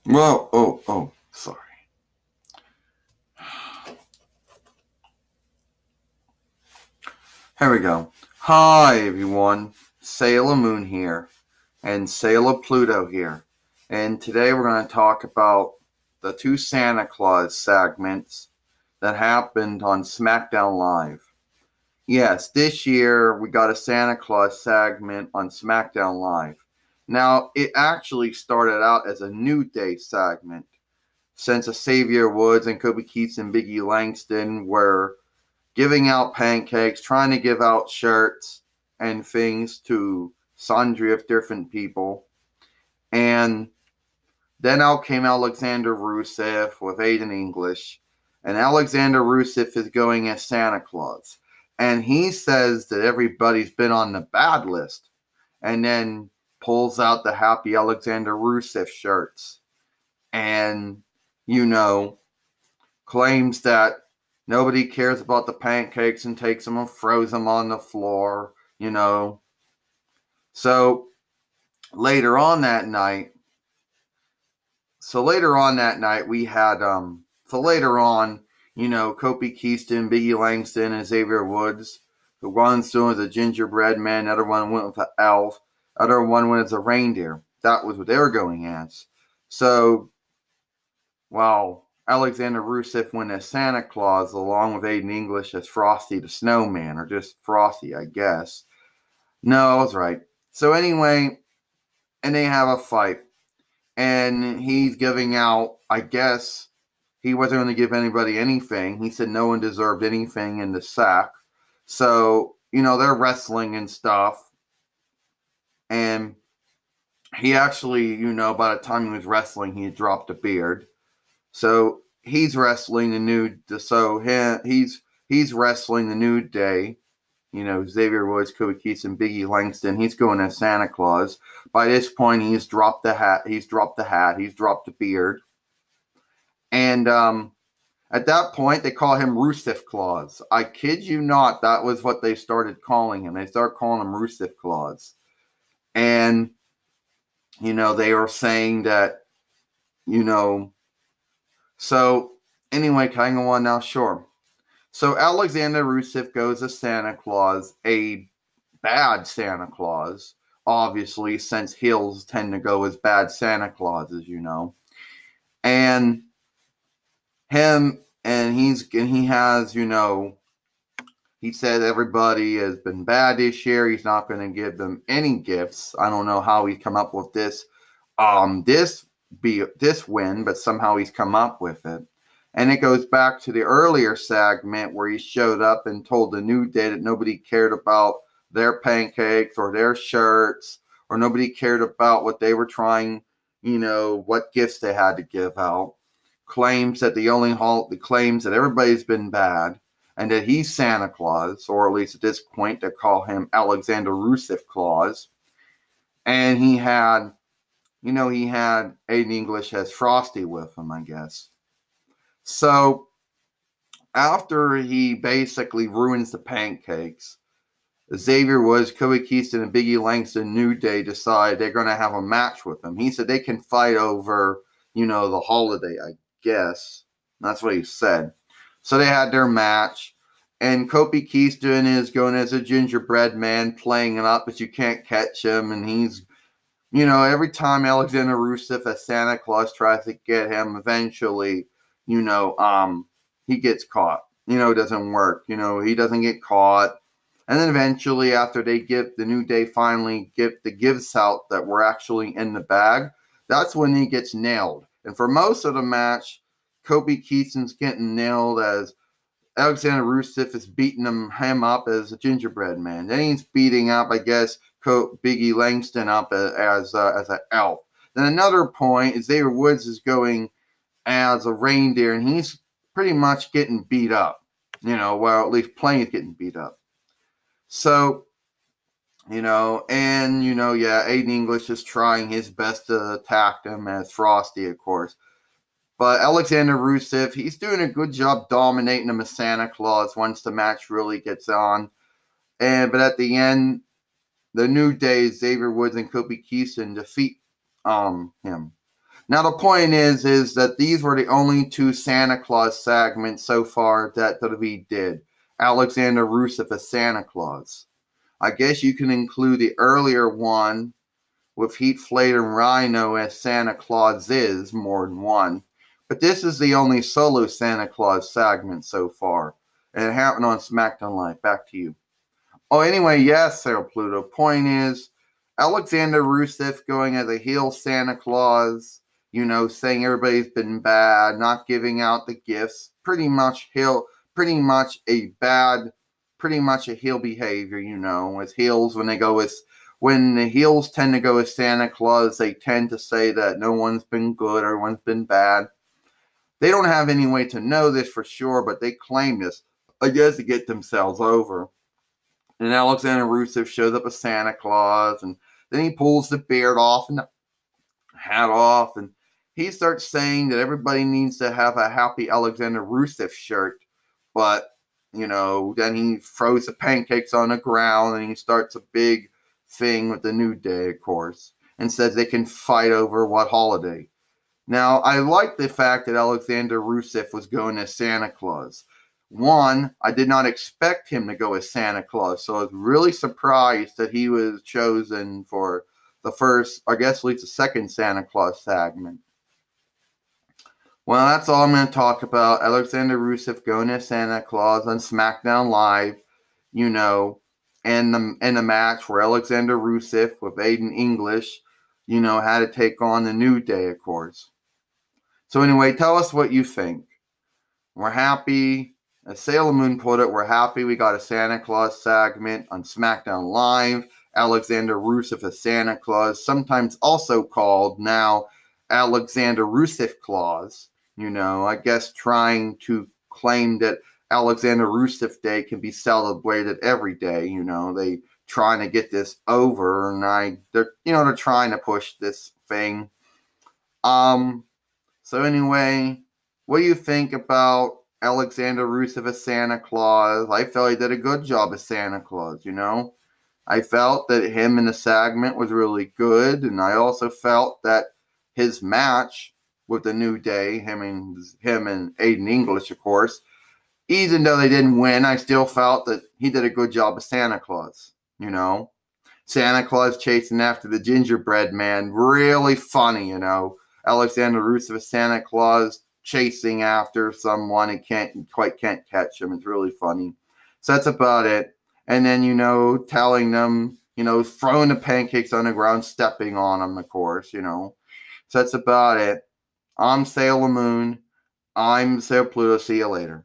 Well, oh, sorry. Here we go. Hi, everyone. Sailor Moon here, and Sailor Pluto here. And today we're going to talk about the two Santa Claus segments that happened on SmackDown Live. Yes, this year we got a Santa Claus segment on SmackDown Live. Now, it actually started out as a New Day segment, since Xavier Woods and Kobe Keats and Biggie Langston were giving out pancakes, trying to give out shirts and things to sundry of different people. And then out came Alexander Rusev with Aiden English. And Alexander Rusev is going as Santa Claus. And he says that everybody's been on the bad list. And then pulls out the Happy Alexander Rusev shirts. And, claims that nobody cares about the pancakes and takes them and throws them on the floor, So later on that night, we had, Kobe Keaston, Biggie Langston, and Xavier Woods. The one stood as a gingerbread man, the other one went with an elf, the other one went as a reindeer. That was what they were going as. So, Alexander Rusev went as Santa Claus along with Aiden English as Frosty the Snowman, or just Frosty, I guess. No, I was right. So anyway, and they have a fight. And he's giving out, I guess, he wasn't going to give anybody anything. He said no one deserved anything in the sack. So, they're wrestling and stuff. And he actually, by the time he was wrestling, he had dropped a beard. So he's wrestling the New he's wrestling the New Day. Xavier Woods, Kobe Keats, and Biggie Langston. He's going as Santa Claus. By this point, he's dropped the hat. He's dropped the beard. And at that point, they call him Rusev Claus. I kid you not, that was what they started calling him. They started calling him Rusev Claus. And, they were saying that, So, anyway, can I go on now? Sure. So, Alexander Rusev goes as Santa Claus, a bad Santa Claus, obviously, since heels tend to go as bad Santa Clauses, And he has, he said everybody has been bad this year. He's not going to give them any gifts. I don't know how he come up with this win, but somehow he's come up with it. And it goes back to the earlier segment where he showed up and told the New Day that nobody cared about their pancakes or their shirts, or nobody cared about what they were trying, what gifts they had to give out. Claims that everybody's been bad and that he's Santa Claus, or at least at this point they call him Alexander Rusev Claus. And he had Aiden English as Frosty with him, I guess. So, after he basically ruins the pancakes, Xavier Woods, Kobe Keaston, and Biggie Langston, New Day decide they're going to have a match with him. He said they can fight over, the holiday, I guess. That's what he said. So they had their match. And Kobe Keaston is going as a gingerbread man, playing him up, but you can't catch him. And he's every time Alexander Rusev as Santa Claus tries to get him, eventually, he gets caught. It doesn't work. He doesn't get caught. And then eventually, after the New Day finally give the gifts out that were actually in the bag, that's when he gets nailed. And for most of the match, Kobe Keaton's getting nailed as Alexander Rusev is beating him up as a gingerbread man. Then he's beating up, I guess, Biggie Langston up as an elf. Then another point is Xavier Woods is going as a reindeer, and he's pretty much getting beat up. At least playing getting beat up. So, Aiden English is trying his best to attack them as Frosty, of course. But Alexander Rusev, he's doing a good job dominating him as Santa Claus once the match really gets on. But at the end, the New Day, Xavier Woods and Kobe Keaston defeat him. Now, the point is that these were the only two Santa Claus segments so far that WWE did. Alexander Rusev as Santa Claus. I guess you can include the earlier one with Heath Slater and Rhino as Santa Claus is more than one. But this is the only solo Santa Claus segment so far. And it happened on SmackDown Live. Back to you. Oh, anyway, yes, Sarah Pluto. Point is, Alexander Rusev going as a heel Santa Claus, you know, saying everybody's been bad, not giving out the gifts, pretty much a heel behavior, you know, as heels when the heels tend to go with Santa Claus, they tend to say that no one's been good, everyone's been bad. They don't have any way to know this for sure, but they claim this, I guess, to get themselves over. And Alexander Rusev shows up as Santa Claus, and then he pulls the beard off and the hat off, and he starts saying that everybody needs to have a happy Alexander Rusev shirt. But, you know, then he throws the pancakes on the ground, and he starts a big thing with the New Day, of course, and says they can fight over what holiday. Now, I like the fact that Alexander Rusev was going as Santa Claus. One, I did not expect him to go as Santa Claus, so I was really surprised that he was chosen for the first, I guess at least the second Santa Claus segment. Well, that's all I'm going to talk about. Alexander Rusev going as Santa Claus on SmackDown Live, you know, and the match where Alexander Rusev with Aiden English, you know, had to take on the New Day, of course. So anyway, tell us what you think. We're happy. As Sailor Moon put it, we're happy we got a Santa Claus segment on SmackDown Live. Alexander Rusev as Santa Claus, sometimes also called now Alexander Rusev Claus. You know, I guess trying to claim that Alexander Rusev Day can be celebrated every day. You know, they trying to get this over, and they're trying to push this thing. So anyway, what do you think about Alexander Rusev as Santa Claus? I felt he did a good job as Santa Claus, you know. I felt that him in the segment was really good, and I also felt that his match with the New Day, him and Aiden English, of course, even though they didn't win, I still felt that he did a good job as Santa Claus, you know. Santa Claus chasing after the gingerbread man, really funny, you know. Alexander Rusev as Santa Claus chasing after someone and can't catch him. It's really funny. So that's about it. And then, you know, telling them, you know, throwing the pancakes on the ground, stepping on them, of course, you know. So that's about it. I'm Sailor Moon. I'm Sailor Pluto. See you later.